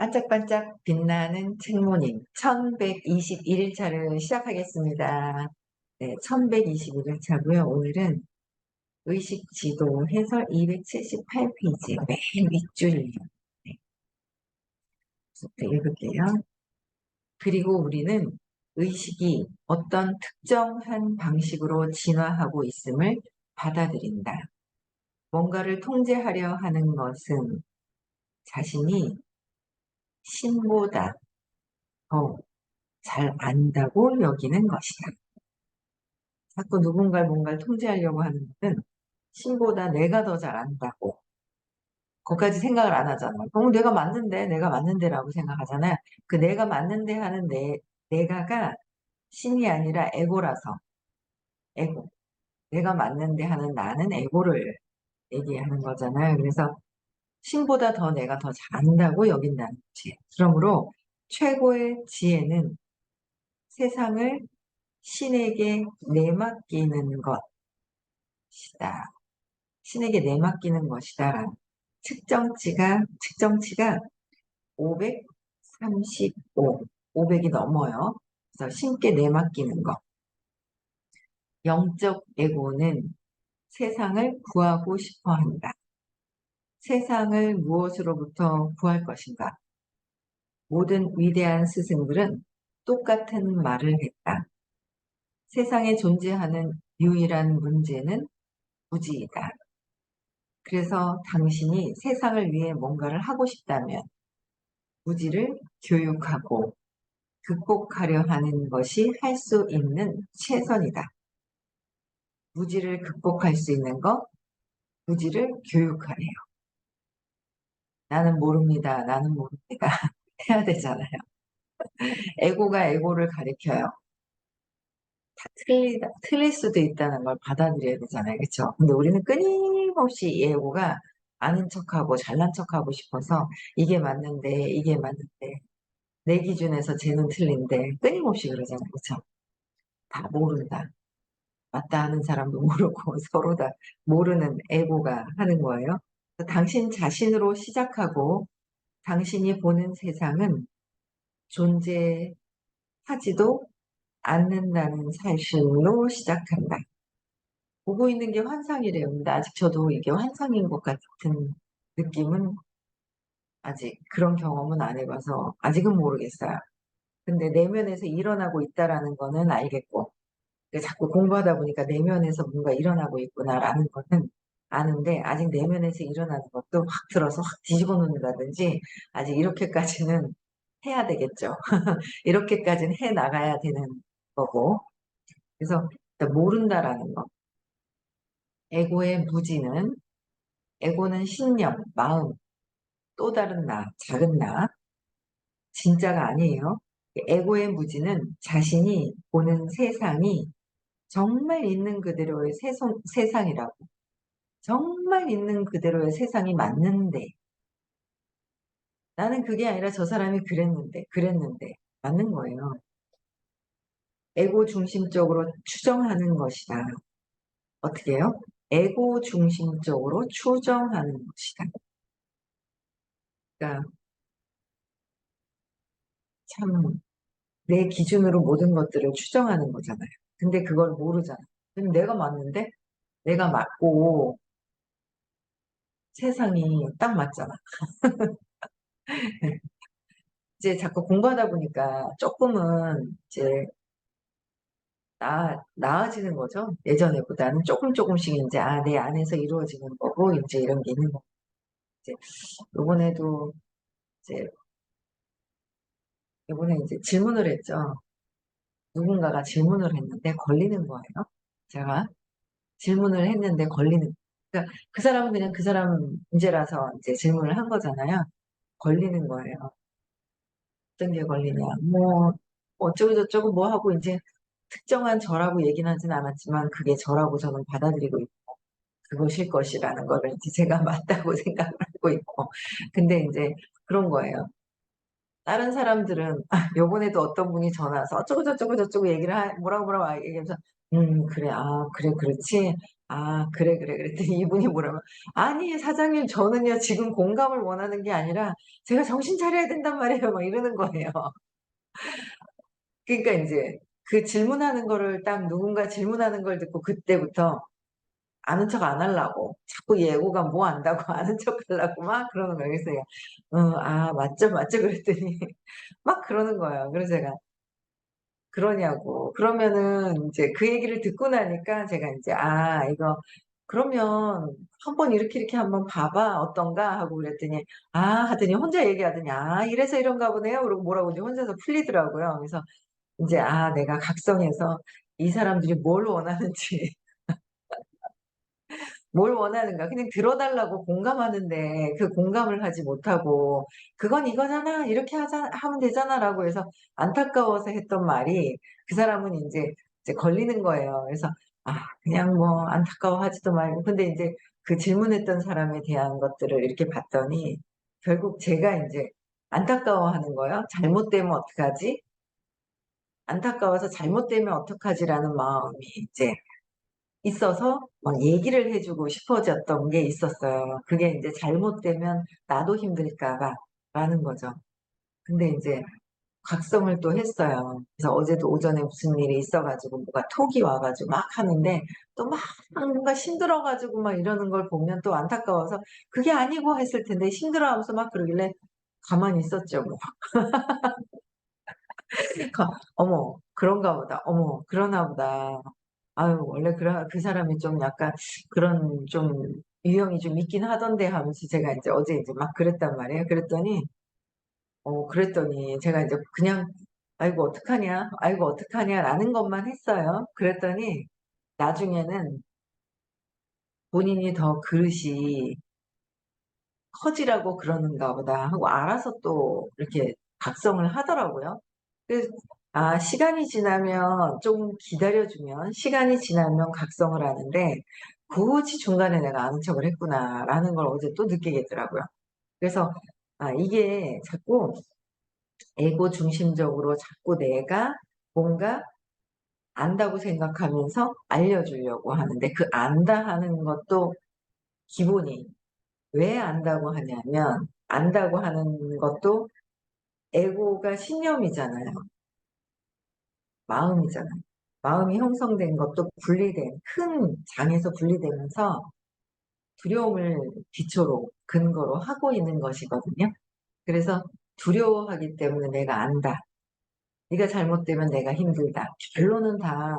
반짝반짝 빛나는 책모닝 1121일차를 시작하겠습니다. 네, 1121일차고요. 오늘은 의식지도 해설 278페이지 맨 윗줄이에요. 네, 부터 읽을게요. 그리고 우리는 의식이 어떤 특정한 방식으로 진화하고 있음을 받아들인다. 뭔가를 통제하려 하는 것은 자신이 신보다 더 잘 안다고 여기는 것이다. 자꾸 누군가를 뭔가를 통제하려고 하는 것은 신보다 내가 더 잘 안다고. 거기까지 생각을 안 하잖아요. 내가 맞는데, 내가 맞는데라고 생각하잖아요. 그 내가 맞는데 하는 내가가 신이 아니라 에고라서, 에고. 내가 맞는데 하는 나는 에고를 얘기하는 거잖아요. 그래서 신보다 더 내가 더 잘안다고 여긴다는 거지. 그러므로 최고의 지혜는 세상을 신에게 내맡기는 것이다. 신에게 내맡기는 것이다라는 측정치가 535, 500이 넘어요. 그래서 신께 내맡기는 것. 영적 에고는 세상을 구하고 싶어 한다. 세상을 무엇으로부터 구할 것인가? 모든 위대한 스승들은 똑같은 말을 했다. 세상에 존재하는 유일한 문제는 무지이다. 그래서 당신이 세상을 위해 뭔가를 하고 싶다면 무지를 교육하고 극복하려 하는 것이 할 수 있는 최선이다. 무지를 극복할 수 있는 것, 무지를 교육하래요. 나는 모릅니다. 나는 모릅니다. 해야 되잖아요. 에고가 에고를 가리켜요. 다 틀릴 수도 있다는 걸 받아들여야 되잖아요. 그렇죠? 근데 우리는 끊임없이 이 에고가 아는 척하고 잘난 척하고 싶어서 이게 맞는데 이게 맞는데 내 기준에서 쟤는 틀린데 끊임없이 그러잖아요. 그렇죠? 다 모른다. 맞다 하는 사람도 모르고 서로 다 모르는 에고가 하는 거예요. 당신 자신으로 시작하고 당신이 보는 세상은 존재하지도 않는다는 사실로 시작한다. 보고 있는 게 환상이래요. 근데 아직 저도 이게 환상인 것 같은 느낌은 아직 그런 경험은 안 해봐서 아직은 모르겠어요. 근데 내면에서 일어나고 있다라는 거는 알겠고 자꾸 공부하다 보니까 내면에서 뭔가 일어나고 있구나라는 거는 아는데 아직 내면에서 일어나는 것도 확 들어서 확 뒤집어 놓는다든지 아직 이렇게까지는 해야 되겠죠. 이렇게까지는 해 나가야 되는 거고. 그래서 일단 모른다라는 거. 에고의 무지는 에고는 신념, 마음, 또 다른 나, 작은 나, 진짜가 아니에요. 에고의 무지는 자신이 보는 세상이 정말 있는 그대로의 세상이라고. 정말 있는 그대로의 세상이 맞는데 나는 그게 아니라 저 사람이 그랬는데 맞는 거예요. 에고 중심적으로 추정하는 것이다. 어떻게 해요? 에고 중심적으로 추정하는 것이다. 그러니까 참 내 기준으로 모든 것들을 추정하는 거잖아요. 근데 그걸 모르잖아. 근데 내가 맞는데 내가 맞고 세상이 딱 맞잖아. 이제 자꾸 공부하다 보니까 조금은 이제 나아지는 거죠. 예전에보다는 조금씩 이제, 내 안에서 이루어지는 거고, 이제 이런 게 있는 거고. 이제, 요번에도, 이제, 요번에 이제 질문을 했죠. 누군가가 질문을 했는데 걸리는 거예요. 제가 질문을 했는데 걸리는, 그러니까 그 사람은 그냥 그 사람 문제라서 이제 질문을 한 거잖아요. 걸리는 거예요. 어떤 게 걸리냐. 뭐, 어쩌고저쩌고 뭐 하고 이제 특정한 저라고 얘기는 하진 않았지만 그게 저라고 저는 받아들이고 있고 그것일 것이라는 거를 이제 제가 맞다고 생각을 하고 있고 근데 이제 그런 거예요. 다른 사람들은 요번에도 어떤 분이 전화 와서 어쩌고 저쩌고 저쩌고 얘기를 뭐라고 얘기하면서 그래 그래 그렇지 아, 그래, 그래. 그랬더니 이분이 뭐라고, 아니, 사장님, 저는요, 지금 공감을 원하는 게 아니라, 제가 정신 차려야 된단 말이에요. 막 이러는 거예요. 그러니까 이제, 그 질문하는 거를 딱 누군가 질문하는 걸 듣고 그때부터 아는 척 안 하려고, 자꾸 예고가 뭐 안다고 아는 척 하려고 막 그러는 거예요. 그래서 제가, 아, 맞죠, 맞죠. 그랬더니, 막 그러는 거예요. 그래서 제가, 그러냐고. 그러면은 이제 그 얘기를 듣고 나니까 제가 이제, 아, 이거, 그러면 한번 이렇게 한번 봐봐. 어떤가? 하고 그랬더니, 아, 하더니 혼자 얘기하더니, 아, 이래서 이런가 보네요. 그러고 뭐라고 이제 혼자서 풀리더라고요. 그래서 이제, 아, 내가 각성해서 이 사람들이 뭘 원하는지, 뭘 원하는가. 그냥 들어달라고 공감하는데 그 공감을 하지 못하고, 그건 이거잖아. 이렇게 하면 되잖아. 라고 해서 안타까워서 했던 말이 그 사람은 이제 걸리는 거예요. 그래서, 아, 그냥 뭐 안타까워하지도 말고. 근데 이제 그 질문했던 사람에 대한 것들을 이렇게 봤더니 결국 제가 이제 안타까워하는 거예요. 잘못되면 어떡하지? 안타까워서 잘못되면 어떡하지라는 마음이 이제 있어서 막 얘기를 해주고 싶어졌던 게 있었어요. 그게 이제 잘못되면 나도 힘들까 봐 라는 거죠. 근데 이제 각성을 또 했어요. 그래서 어제도 오전에 무슨 일이 있어가지고 뭐가 톡이 와가지고 막 하는데 또 막 뭔가 힘들어가지고 막 이러는 걸 보면 또 안타까워서 그게 아니고 했을 텐데 힘들어하면서 막 그러길래 가만히 있었죠. 뭐. 어머, 그런가 보다. 어머, 그러나 보다. 아유, 원래 그 사람이 좀 약간 그런 좀 유형이 좀 있긴 하던데 하면서 제가 이제 어제 이제 막 그랬단 말이에요. 그랬더니 제가 이제 그냥 아이고, 어떡하냐, 아이고, 어떡하냐 라는 것만 했어요. 그랬더니 나중에는 본인이 더 그릇이 커지라고 그러는가 보다 하고 알아서 또 이렇게 각성을 하더라고요. 그래서 아, 시간이 지나면 좀 기다려주면 시간이 지나면 각성을 하는데 굳이 중간에 내가 아는 척을 했구나라는 걸 어제 또 느끼겠더라고요. 그래서 아, 이게 자꾸 에고 중심적으로 자꾸 내가 뭔가 안다고 생각하면서 알려주려고 하는데 그 안다 하는 것도 기본이 왜 안다고 하냐면 안다고 하는 것도 에고가 신념이잖아요. 마음이잖아요. 마음이 형성된 것도 분리된 큰 장에서 분리되면서 두려움을 기초로 근거로 하고 있는 것이거든요. 그래서 두려워하기 때문에 내가 안다. 네가 잘못되면 내가 힘들다. 결론은 다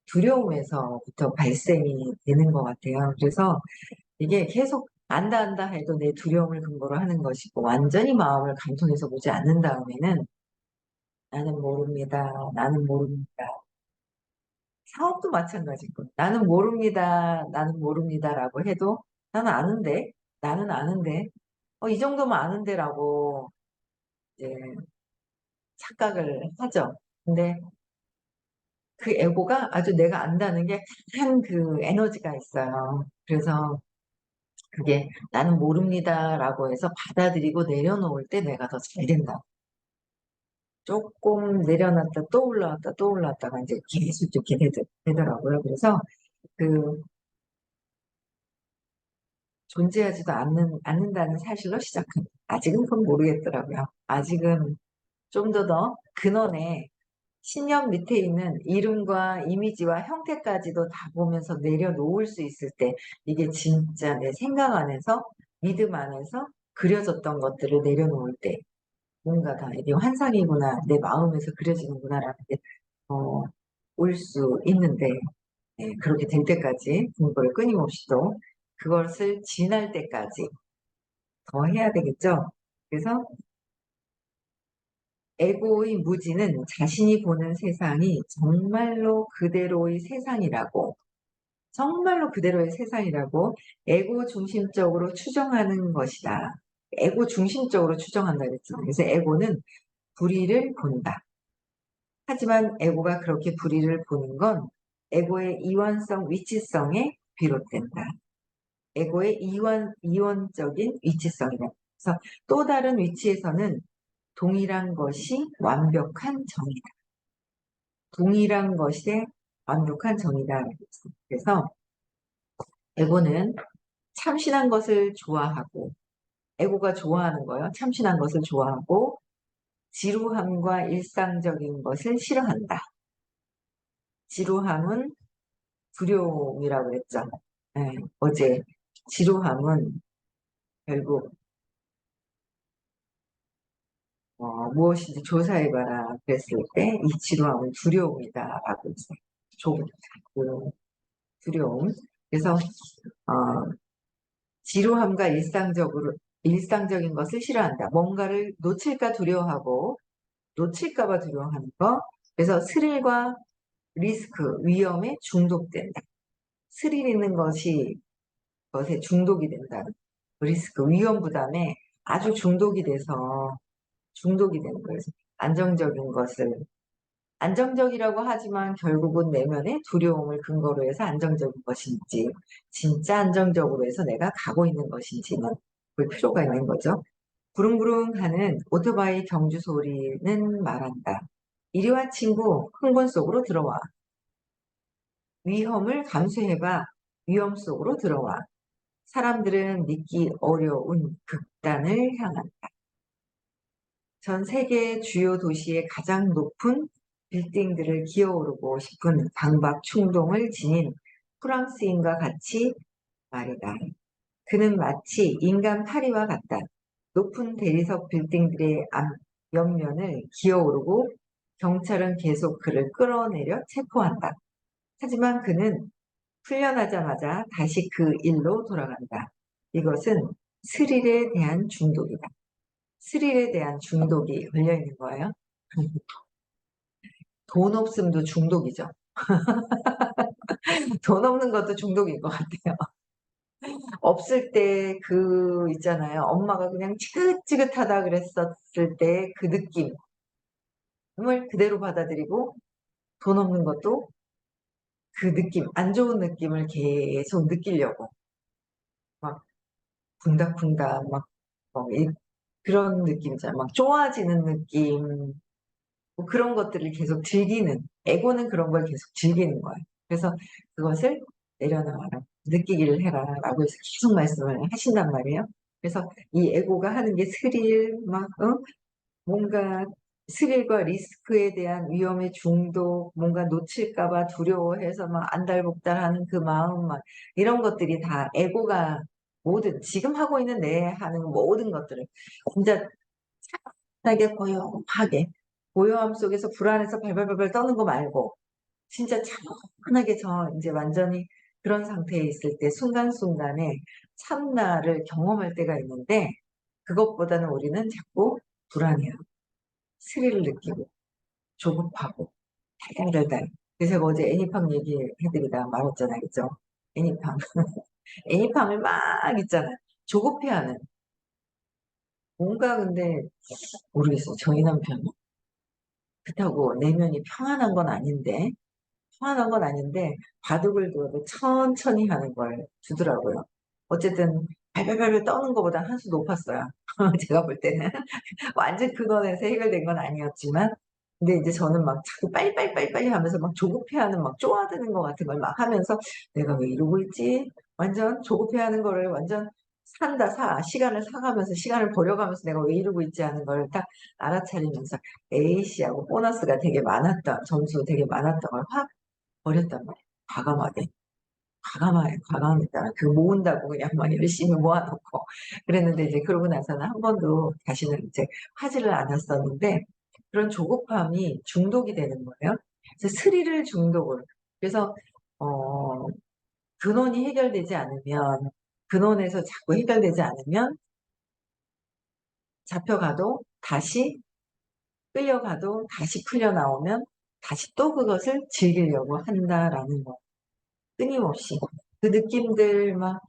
두려움에서부터 발생이 되는 것 같아요. 그래서 이게 계속 안다 안다 해도 내 두려움을 근거로 하는 것이고 완전히 마음을 감통해서 보지 않는 다음에는 나는 모릅니다. 나는 모릅니다. 사업도 마찬가지고 나는 모릅니다. 나는 모릅니다라고 해도 나는 아는데 나는 아는데 이 정도면 아는데라고 이제 착각을 하죠. 근데 그 에고가 아주 내가 안다는 게 한 그 에너지가 있어요. 그래서 그게 나는 모릅니다라고 해서 받아들이고 내려놓을 때 내가 더 잘 된다. 조금 내려놨다 또 올라왔다 또 올라왔다가 이제 계속 이렇게 되더라고요. 그래서 그 존재하지도 않는다는 사실로 시작합니다. 아직은 그건 모르겠더라고요. 아직은 좀 더 근원에 신념 밑에 있는 이름과 이미지와 형태까지도 다 보면서 내려놓을 수 있을 때 이게 진짜 내 생각 안에서 믿음 안에서 그려졌던 것들을 내려놓을 때 뭔가 다 이게 환상이구나 내 마음에서 그려지는구나라는 게 올 수 있는데 그렇게 될 때까지 공부를 끊임없이 또 그것을 지날 때까지 더 해야 되겠죠. 그래서 에고의 무지는 자신이 보는 세상이 정말로 그대로의 세상이라고 에고 중심적으로 추정하는 것이다. 에고 중심적으로 추정한다 그랬죠. 그래서 에고는 불의를 본다. 하지만 에고가 그렇게 불의를 보는 건 에고의 이원성, 위치성에 비롯된다. 에고의 이원적인 위치성이다. 그래서 또 다른 위치에서는 동일한 것이 완벽한 정의다. 동일한 것이 완벽한 정의다. 그래서 에고는 참신한 것을 좋아하고, 에고가 좋아하는 거예요. 참신한 것을 좋아하고, 지루함과 일상적인 것을 싫어한다. 지루함은 두려움이라고 그랬죠. 네, 어제 지루함은 결국 무엇인지 조사해봐라 그랬을 때 이 지루함은 두려움이다라고 했어요. 그 두려움. 그래서 지루함과 일상적인 것을 싫어한다. 뭔가를 놓칠까 두려워하고 놓칠까 봐 두려워하는 거. 그래서 스릴과 리스크, 위험에 중독된다. 스릴 있는 것에 중독이 된다. 리스크, 위험 부담에 아주 중독이 되는 거예요. 그래서 안정적이라고 하지만 결국은 내면의 두려움을 근거로 해서 안정적인 것인지, 진짜 안정적으로 해서 내가 가고 있는 것인지는 볼 필요가 있는 거죠. 부릉부릉 하는 오토바이 경주 소리는 말한다. 이리와 친구, 흥분 속으로 들어와. 위험을 감수해봐. 위험 속으로 들어와. 사람들은 믿기 어려운 극단을 향한다. 전 세계 주요 도시의 가장 높은 빌딩들을 기어오르고 싶은 강박 충동을 지닌 프랑스인과 같이 말이다. 그는 마치 인간 파리와 같다. 높은 대리석 빌딩들의 옆면을 기어오르고 경찰은 계속 그를 끌어내려 체포한다. 하지만 그는 풀려나자마자 다시 그 일로 돌아간다. 이것은 스릴에 대한 중독이다. 스릴에 대한 중독이 걸려있는 거예요. 돈 없음도 중독이죠. 돈 없는 것도 중독인 것 같아요. 없을 때 있잖아요. 엄마가 그냥 지긋지긋하다 그랬었을 때 그 느낌을 그대로 받아들이고 돈 없는 것도 그 느낌, 안 좋은 느낌을 계속 느끼려고 막 쿵닥쿵닥 그런 느낌이잖아요. 막 좋아지는 느낌, 뭐 그런 것들을 계속 즐기는, 에고는 그런 걸 계속 즐기는 거예요. 그래서 그것을 내려놔라, 느끼기를 해라 라고 해서 계속 말씀을 하신단 말이에요. 그래서 이 에고가 하는 게 뭔가 스릴과 리스크에 대한 위험의 중독, 뭔가 놓칠까봐 두려워해서 막 안달복달하는 그 마음만, 이런 것들이 다 에고가 모든 지금 하고 있는 내 하는 모든 것들을 진짜 차분하게 고요하게, 고요함 속에서 불안해서 발발발발 떠는 거 말고 진짜 차분하게 이제 완전히 그런 상태에 있을 때 순간순간에 참나를 경험할 때가 있는데, 그것보다는 우리는 자꾸 불안해요. 스릴을 느끼고 조급하고 달달달달. 그래서 제가 어제 애니팡 얘기해드리다 말았잖아요. 그죠? 애니팡. 애니팡을 막 있잖아요. 조급해하는. 뭔가 근데 모르겠어요. 저희 남편은. 그렇다고 내면이 평안한 건 아닌데 바둑을 두어도 천천히 하는 걸 두더라고요. 어쨌든 발발발발 떠는 것보다 한 수 높았어요. 제가 볼 때는. 완전 근원에서 해결된 건 아니었지만, 근데 이제 저는 막 자꾸 빨리빨리 하면서 막 조급해하는, 막 쪼아드는 것 같은 걸 막 하면서 내가 왜 이러고 있지? 완전 조급해하는 거를 완전 시간을 사가면서 시간을 버려가면서 내가 왜 이러고 있지 하는 걸 딱 알아차리면서 A씨하고 보너스가 되게 많았던, 점수 되게 많았던 걸 확 버렸단 말이에요. 과감하게. 과감합니다. 그 모은다고 그냥 막 열심히 모아놓고 그랬는데, 이제 그러고 나서는 한 번도 다시는 이제 하지를 않았었는데, 그런 조급함이 중독이 되는 거예요. 그래서 스릴을 중독을. 그래서 어, 근원이 해결되지 않으면, 근원에서 자꾸 해결되지 않으면 잡혀가도 다시 끌려가도 다시 풀려 나오면 다시 또 그것을 즐기려고 한다라는 거. 끊임없이 그 느낌들 막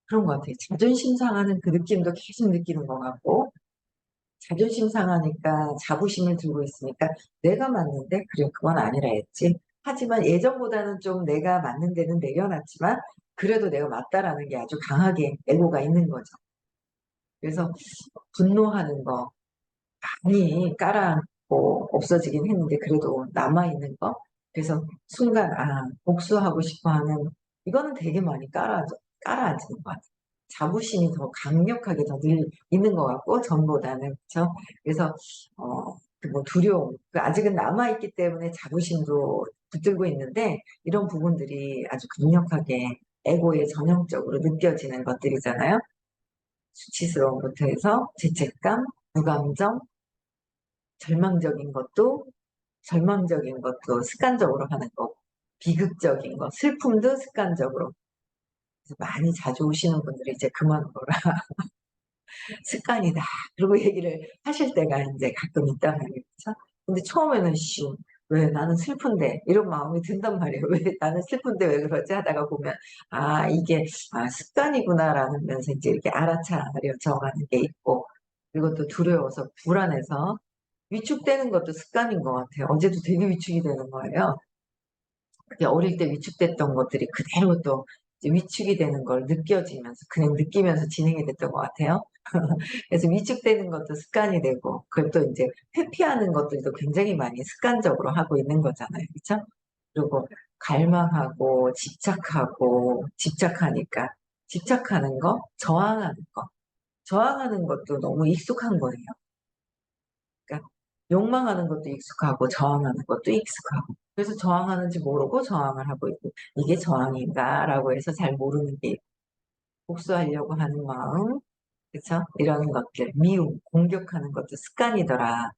그런 것 같아요. 자존심 상하는 그 느낌도 계속 느끼는 것 같고, 자존심 상하니까 자부심을 들고 있으니까 내가 맞는데 그래 그건 아니라 했지. 하지만 예전보다는 좀 내가 맞는 데는 내려놨지만 그래도 내가 맞다라는 게 아주 강하게 에고가 있는 거죠. 그래서 분노하는 거 많이 깔아앉고 없어지긴 했는데 그래도 남아있는 거. 그래서 순간 복수하고 싶어 하는 이거는 되게 많이 깔아앉는 것 같아요. 자부심이 더 강력하게 더 있는 것 같고, 전보다는. 그쵸? 그래서, 그뭐 두려움, 아직은 남아있기 때문에 자부심도 붙들고 있는데, 이런 부분들이 아주 강력하게 에고에 전형적으로 느껴지는 것들이잖아요. 수치스러움부터 해서 죄책감, 무감정, 절망적인 것도 습관적으로 하는 거고, 비극적인 거, 슬픔도 습관적으로. 그래서 많이 자주 오시는 분들이 이제 그만둬라. 습관이다. 그리고 얘기를 하실 때가 이제 가끔 있단 말이에요. 그쵸? 근데 처음에는 왜 나는 슬픈데 이런 마음이 든단 말이에요. 왜 나는 슬픈데 왜 그러지 하다가 보면 이게 습관이구나라는 면서 이제 이렇게 알아차려 정하는 게 있고, 그리고 또 두려워서 불안해서 위축되는 것도 습관인 것 같아요. 어제도 되게 위축이 되는 거예요. 그게 어릴 때 위축됐던 것들이 그대로 또 이제 위축이 되는 걸 느껴지면서 그냥 느끼면서 진행이 됐던 것 같아요. 그래서 위축되는 것도 습관이 되고, 그걸 또 이제 회피하는 것들도 굉장히 많이 습관적으로 하고 있는 거잖아요. 그렇죠? 그리고 갈망하고 집착하니까 집착하는 거, 저항하는 것도 너무 익숙한 거예요. 그러니까 욕망하는 것도 익숙하고 저항하는 것도 익숙하고, 그래서 저항하는지 모르고 저항을 하고 있고, 이게 저항인가라고 해서 잘 모르는 게 있고, 복수하려고 하는 마음, 그쵸? 이런 것들, 미움, 공격하는 것도 습관이더라.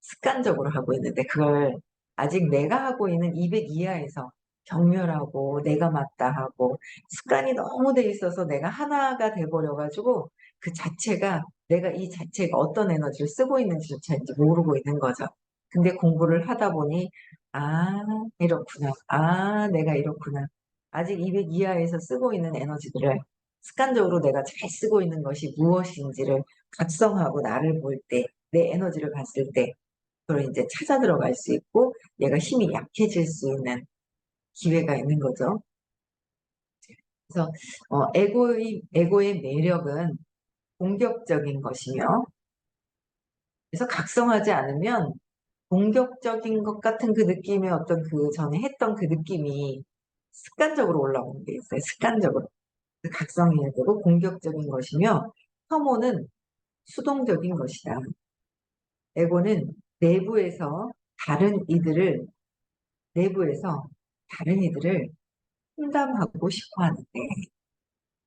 습관적으로 하고 있는데, 그걸 아직 내가 하고 있는 200 이하에서 경멸하고 내가 맞다 하고 습관이 너무 돼 있어서 내가 하나가 돼버려가지고, 그 자체가, 내가 이 자체가 어떤 에너지를 쓰고 있는지조차 이제 모르고 있는 거죠. 근데 공부를 하다 보니 아 이렇구나, 내가 이렇구나, 아직 200 이하에서 쓰고 있는 에너지들을 습관적으로 내가 잘 쓰고 있는 것이 무엇인지를 각성하고 나를 볼 때, 내 에너지를 봤을 때 그걸 이제 찾아 들어갈 수 있고, 얘가 힘이 약해질 수 있는 기회가 있는 거죠. 그래서 에고의 매력은 공격적인 것이며, 그래서 각성하지 않으면 공격적인 것 같은 그 느낌의 어떤 그 전에 했던 그 느낌이 습관적으로 올라오는 게 있어요. 습관적으로. 각성해야 되고 공격적인 것이며, 혐오는 수동적인 것이다. 에고는 내부에서 다른 이들을 내부에서 다른 이들을 험담하고 싶어 하는데,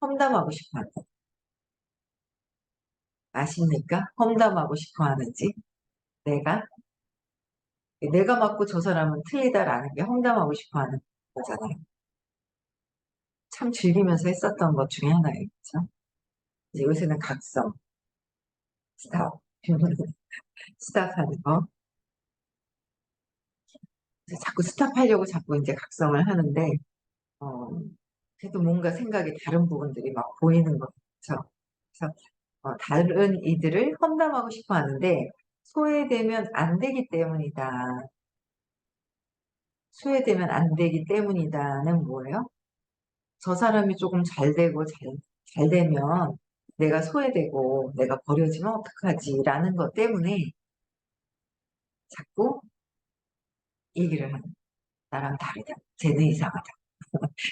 험담하고 싶어 하는데 아십니까? 험담하고 싶어 하는지. 내가 내가 맞고 저 사람은 틀리다라는 게 험담하고 싶어 하는 거잖아요. 참 즐기면서 했었던 것 중에 하나예요. 그렇죠? 이제 요새는 각성, 스탑, 스탑하는 거. 그래서 자꾸 스탑하려고 자꾸 이제 각성을 하는데, 어, 그래도 뭔가 생각이 다른 부분들이 막 보이는 거죠. 그래서 다른 이들을 험담하고 싶어 하는데 소외되면 안 되기 때문이다. 소외되면 안 되기 때문이다는 뭐예요? 저 사람이 조금 잘 되고 잘 되면 내가 소외되고 내가 버려지면 어떡하지? 라는 것 때문에 자꾸 얘기를 하는, 나랑 다르다. 쟤는 이상하다.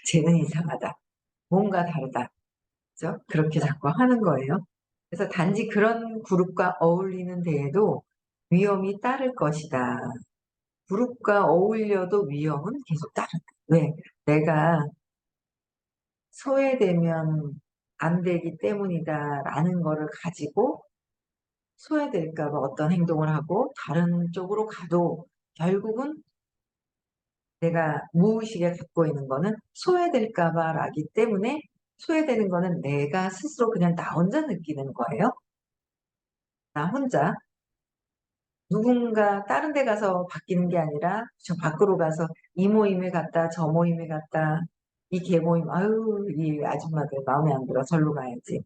쟤는 이상하다. 뭔가 다르다. 그죠? 그렇게 자꾸 하는 거예요. 그래서 단지 그런 그룹과 어울리는 데에도 위험이 따를 것이다. 그룹과 어울려도 위험은 계속 따른다. 왜? 내가 소외되면 안 되기 때문이다라는 거를 가지고 소외될까 봐 어떤 행동을 하고 다른 쪽으로 가도 결국은 내가 무의식에 갖고 있는 거는 소외될까 봐라기 때문에, 소외되는 거는 내가 스스로 그냥 나 혼자 느끼는 거예요. 나 혼자. 누군가 다른 데 가서 바뀌는 게 아니라 저 밖으로 가서 이 모임에 갔다 저 모임에 갔다, 이 계모임 아유 이 아줌마들 마음에 안 들어 절로 가야지,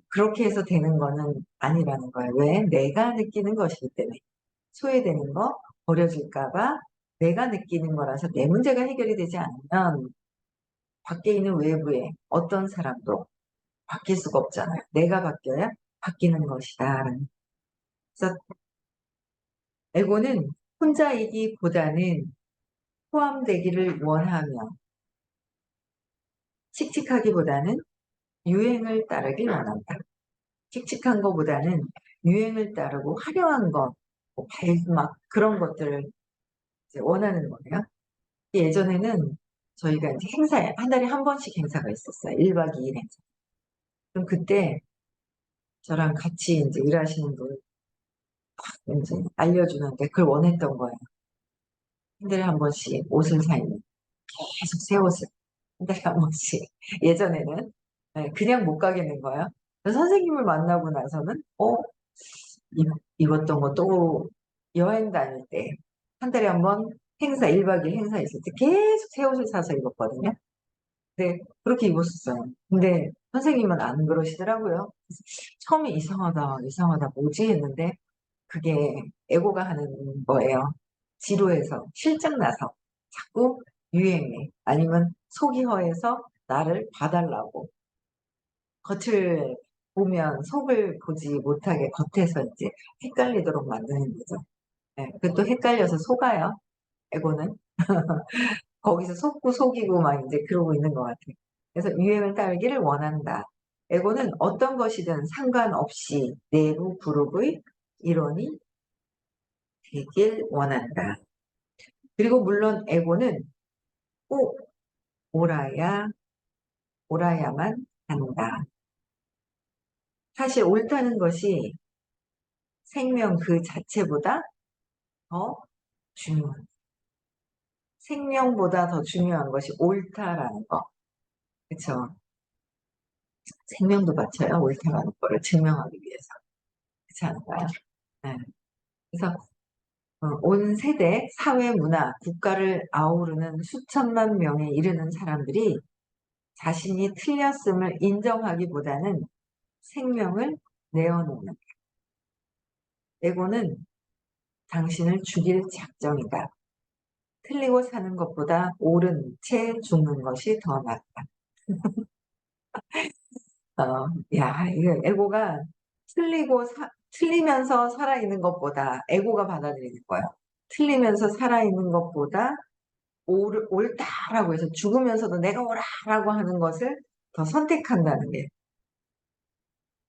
그렇게 해서 되는 거는 아니라는 거예요. 왜? 내가 느끼는 것이기 때문에. 소외되는 거, 버려질까 봐 내가 느끼는 거라서 내 문제가 해결이 되지 않으면 밖에 있는 외부에 어떤 사람도 바뀔 수가 없잖아요. 내가 바뀌어야 바뀌는 것이다. 그래서 에고는 혼자이기보다는 포함되기를 원하며 칙칙하기보다는 유행을 따르길 원한다. 칙칙한 것보다는 유행을 따르고 화려한 것, 뭐 막 그런 것들을 이제 원하는 거예요. 예전에는 저희가 이제 행사에 한 달에 한 번씩 행사가 있었어요. 1박 2일 행사. 그럼 그때 저랑 같이 이제 일하시는 분 이제 알려주는데 그걸 원했던 거예요. 한 달에 한 번씩 옷을 사입는 계속 새 옷을 한 달에 한 번씩 예전에는 네, 그냥 못 가겠는 거예요. 그래서 선생님을 만나고 나서는 입었던 거 또 여행 다닐 때 한 달에 한 번 행사 1박 2일 행사 있을 때 계속 새 옷을 사서 입었거든요. 네, 그렇게 입었었어요. 근데 선생님은 안 그러시더라고요. 그래서 처음에 이상하다, 이상하다, 뭐지 했는데 그게 에고가 하는 거예요. 지루해서, 실증나서, 자꾸 유행해. 아니면 속이 허해서 나를 봐달라고. 겉을 보면 속을 보지 못하게 겉에서 이제 헷갈리도록 만드는 거죠. 네, 그또 헷갈려서 속아요. 에고는. 거기서 속고 속이고 막 이제 그러고 있는 것 같아요. 그래서 유행을 따르기를 원한다. 에고는 어떤 것이든 상관없이 내부 그룹의 일원이 되길 원한다. 그리고 물론 에고는 꼭 옳아야, 옳아야만 한다. 사실 옳다는 것이 생명 그 자체보다 더 중요한, 생명보다 더 중요한 것이 옳다라는 거. 그쵸? 생명도 바쳐요. 옳다라는 거를 증명하기 위해서. 그렇지 않을까요? 네. 그래서 온 세대, 사회, 문화, 국가를 아우르는 수천만 명에 이르는 사람들이 자신이 틀렸음을 인정하기보다는 생명을 내어놓는 에고는 당신을 죽일 작정이다. 틀리고 사는 것보다 옳은 채 죽는 것이 더 낫다. 야, 이거 에고가 틀리면서 살아있는 것보다 에고가 받아들이는 거예요. 틀리면서 살아있는 것보다 옳다라고 해서 죽으면서도 내가 옳아라고 하는 것을 더 선택한다는 게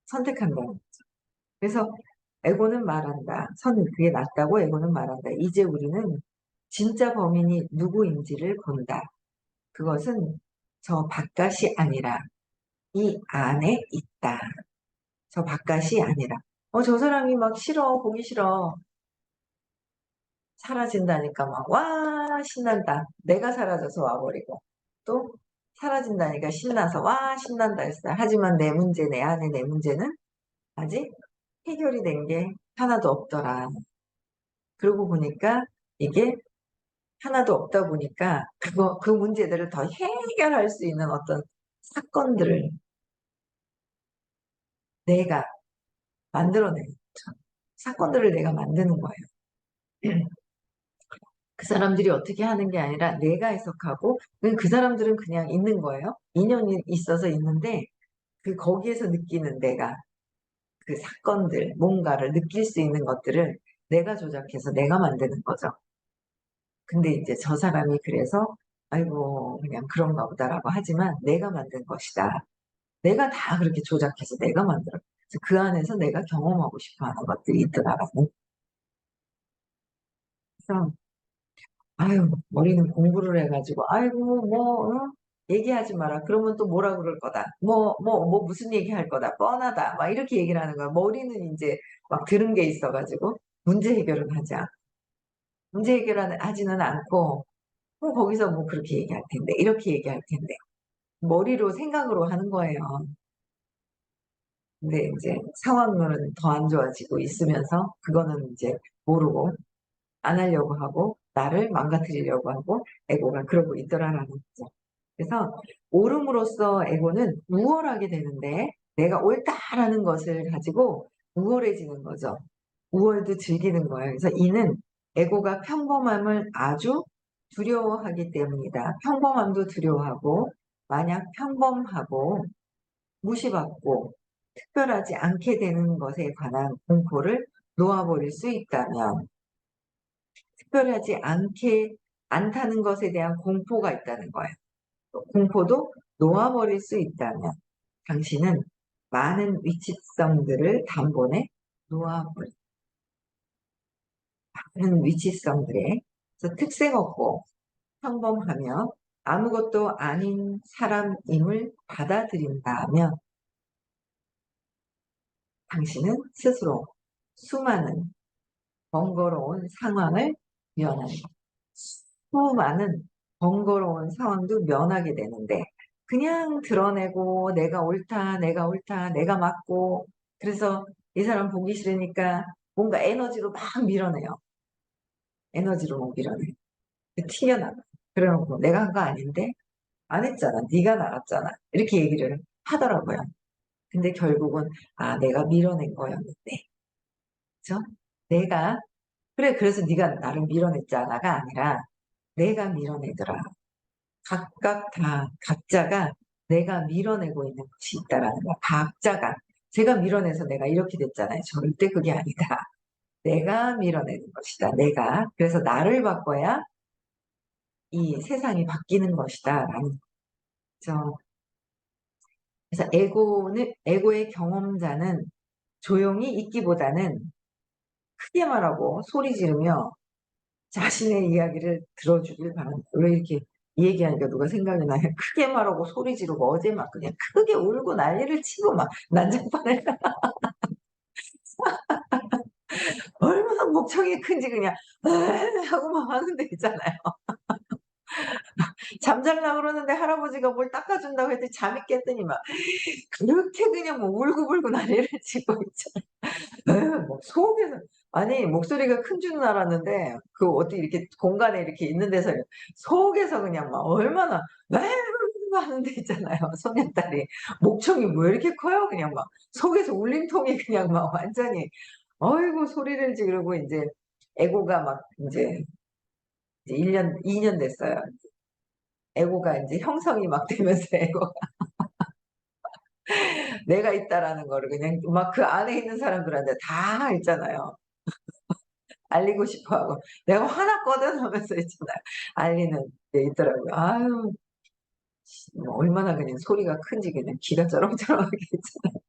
선택한다는 거죠. 그래서 에고는 말한다. 그게 낫다고 에고는 말한다. 이제 우리는 진짜 범인이 누구인지를 본다. 그것은 저 바깥이 아니라 이 안에 있다. 저 바깥이 아니라. 저 사람이 막 싫어, 보기 싫어. 사라진다니까 막, 와, 신난다. 내가 사라져서 와버리고. 또, 사라진다니까 신나서, 와, 신난다 했어요. 하지만 내 문제, 내 안에 내 문제는 아직 해결이 된 게 하나도 없더라. 그러고 보니까 이게 하나도 없다 보니까 그 문제들을 더 해결할 수 있는 어떤 사건들을 내가 만들어내는 거죠. 사건들을 내가 만드는 거예요. 그 사람들이 어떻게 하는 게 아니라 내가 해석하고 그 사람들은 그냥 있는 거예요. 인연이 있어서 있는데 거기에서 느끼는 내가 그 사건들 뭔가를 느낄 수 있는 것들을 내가 조작해서 내가 만드는 거죠. 근데 이제 저 사람이 그래서 아이고 그냥 그런가 보다라고 하지만 내가 만든 것이다. 내가 다 그렇게 조작해서 내가 만들어. 그래서 그 안에서 내가 경험하고 싶어 하는 것들이 있더라고요. 그래서 아유, 머리는 공부를 해가지고, 아이고, 얘기하지 마라. 그러면 또 뭐라 그럴 거다. 무슨 얘기 할 거다. 뻔하다. 막 이렇게 얘기를 하는 거야. 머리는 이제 막 들은 게 있어가지고, 문제 해결은 하자. 문제 해결은 하지는 않고, 거기서 뭐 그렇게 얘기할 텐데, 이렇게 얘기할 텐데. 머리로 생각으로 하는 거예요. 근데 이제 상황은 더 안 좋아지고 있으면서, 그거는 이제 모르고, 안 하려고 하고 나를 망가뜨리려고 하고 에고가 그러고 있더라라는 거죠. 그래서 옳음으로써 에고는 우월하게 되는데 내가 옳다라는 것을 가지고 우월해지는 거죠. 우월도 즐기는 거예요. 그래서 이는 에고가 평범함을 아주 두려워하기 때문이다. 평범함도 두려워하고 만약 평범하고 무시받고 특별하지 않게 되는 것에 관한 공포를 놓아버릴 수 있다면 특별하지 않다는 것에 대한 공포가 있다는 거예요. 공포도 놓아버릴 수 있다면 당신은 많은 위치성들을 단번에 놓아버린 많은 위치성들의 그래서 특색 없고 평범하며 아무것도 아닌 사람임을 받아들인다면 당신은 스스로 수많은 번거로운 상황을 면하는 수많은 번거로운 상황도 면하게 되는데 그냥 드러내고 내가 옳다, 내가 옳다, 내가 맞고 그래서 이 사람 보기 싫으니까 뭔가 에너지로 막 밀어내요. 에너지로 막 밀어내. 튀겨나가. 그래놓고 내가 한 거 아닌데 안 했잖아. 네가 나갔잖아. 이렇게 얘기를 하더라고요. 근데 결국은 아 내가 밀어낸 거였는데 그죠? 내가 그래 그래서 네가 나를 밀어냈잖아가 아니라 내가 밀어내더라. 각각 다 각자가 내가 밀어내고 있는 것이 있다라는 거야. 각자가 제가 밀어내서 내가 이렇게 됐잖아요. 절대 그게 아니다. 내가 밀어내는 것이다. 내가 그래서 나를 바꿔야 이 세상이 바뀌는 것이다. 라는 거죠. 그래서 에고의 경험자는 조용히 있기보다는 크게 말하고 소리 지르며 자신의 이야기를 들어주길 바랍니다. 왜 이렇게 이 얘기하니까 누가 생각이 나요? 크게 말하고 소리 지르고 어제 막 그냥 크게 울고 난리를 치고 막 난장판을 얼마나 목청이 큰지 그냥 하고 막 하는 데 있잖아요. 잠잘라 그러는데 할아버지가 뭘 닦아준다고 했더니 잠이 깼더니 막 그렇게 그냥 뭐 울고불고 난리를 치고 있잖아요. 뭐 속에서 아니 목소리가 큰 줄은 알았는데 그 어디 이렇게 공간에 이렇게 있는 데서 속에서 그냥 막 얼마나 하는 데 있잖아요. 소녀딸이 목청이 왜 이렇게 커요? 그냥 막 속에서 울림통이 그냥 막 완전히 어이구 소리를 지르고 이제 에고가 막 이제 1년, 2년 됐어요. 에고가 이제 형성이 막 되면서 에고 내가 있다라는 거를 그냥 막 그 안에 있는 사람들한테 다 있잖아요. 알리고 싶어 하고 내가 화났거든 하면서 있잖아요. 알리는 게 있더라고요. 아유, 뭐 얼마나 그냥 소리가 큰지 그냥 귀가 쩌렁쩌렁하게 있잖아요.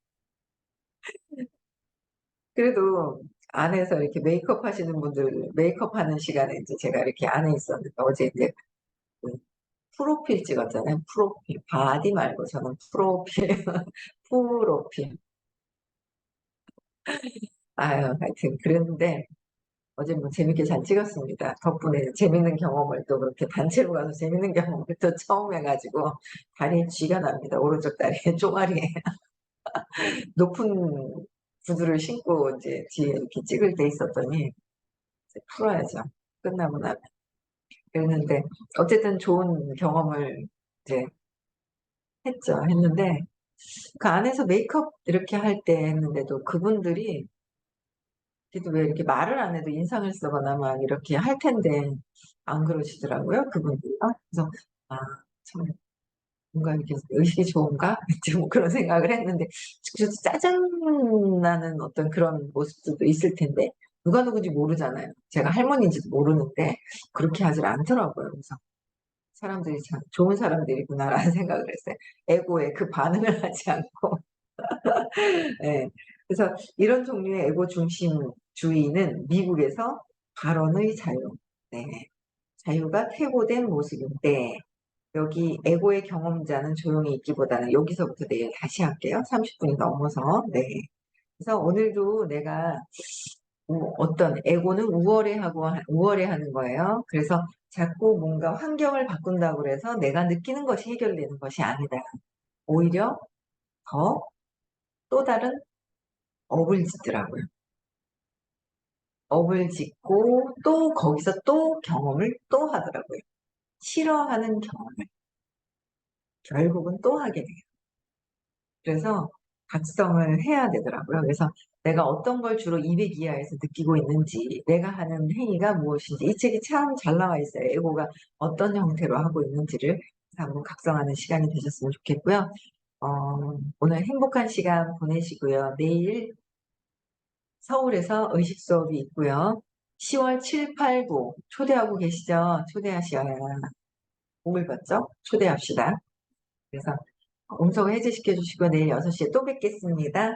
그래도 안에서 이렇게 메이크업 하시는 분들, 메이크업 하는 시간에 이제 제가 이렇게 안에 있었는데 어제 이제 그 프로필 찍었잖아요. 프로필. 바디 말고 저는 프로필. 프로필. 아유, 하여튼 그랬는데 어제 뭐 재밌게 잘 찍었습니다. 덕분에 재밌는 경험을 또 그렇게 단체로 가서 재밌는 경험을 또 처음 해가지고 다리에 쥐가 납니다. 오른쪽 다리에 종아리에 높은 구두를 신고 이제 뒤에 이렇게 찍을 때 있었더니 이제 풀어야죠. 끝나고 나면. 그랬는데 어쨌든 좋은 경험을 이제 했죠. 했는데 그 안에서 메이크업 이렇게 할 때 했는데도 그분들이 그래도 왜 이렇게 말을 안 해도 인상을 쓰거나 막 이렇게 할 텐데 안 그러시더라고요, 그분들이. 그래서 아, 참 뭔가 이렇게 의식이 좋은가? 이제 뭐 그런 생각을 했는데 그래서 짜증나는 어떤 그런 모습들도 있을 텐데 누가 누군지 모르잖아요. 제가 할머니인지도 모르는데 그렇게 하질 않더라고요. 그래서 사람들이 참 좋은 사람들이구나라는 생각을 했어요. 에고에 그 반응을 하지 않고. 예. 그래서 이런 종류의 에고 중심주의는 미국에서 발언의 자유, 네. 자유가 퇴보된 모습인데 여기 에고의 경험자는 조용히 있기보다는 여기서부터 내일 다시 할게요. 30분이 넘어서. 네. 그래서 오늘도 내가 어떤 에고는 우월해하는 거예요. 그래서 자꾸 뭔가 환경을 바꾼다고 그래서 내가 느끼는 것이 해결되는 것이 아니다. 오히려 더 또 다른 업을 짓더라고요. 업을 짓고 또 거기서 또 경험을 또 하더라고요. 싫어하는 경험을 결국은 또 하게 돼요. 그래서 각성을 해야 되더라고요. 그래서 내가 어떤 걸 주로 200 이하에서 느끼고 있는지, 내가 하는 행위가 무엇인지, 이 책이 참 잘 나와 있어요. 에고가 어떤 형태로 하고 있는지를 한번 각성하는 시간이 되셨으면 좋겠고요. 오늘 행복한 시간 보내시고요. 내일 서울에서 의식 수업이 있고요. 10월 7, 8, 9 초대하고 계시죠? 초대하셔야 복을 받죠? 초대합시다. 그래서 음성을 해제시켜 주시고 내일 6시에 또 뵙겠습니다.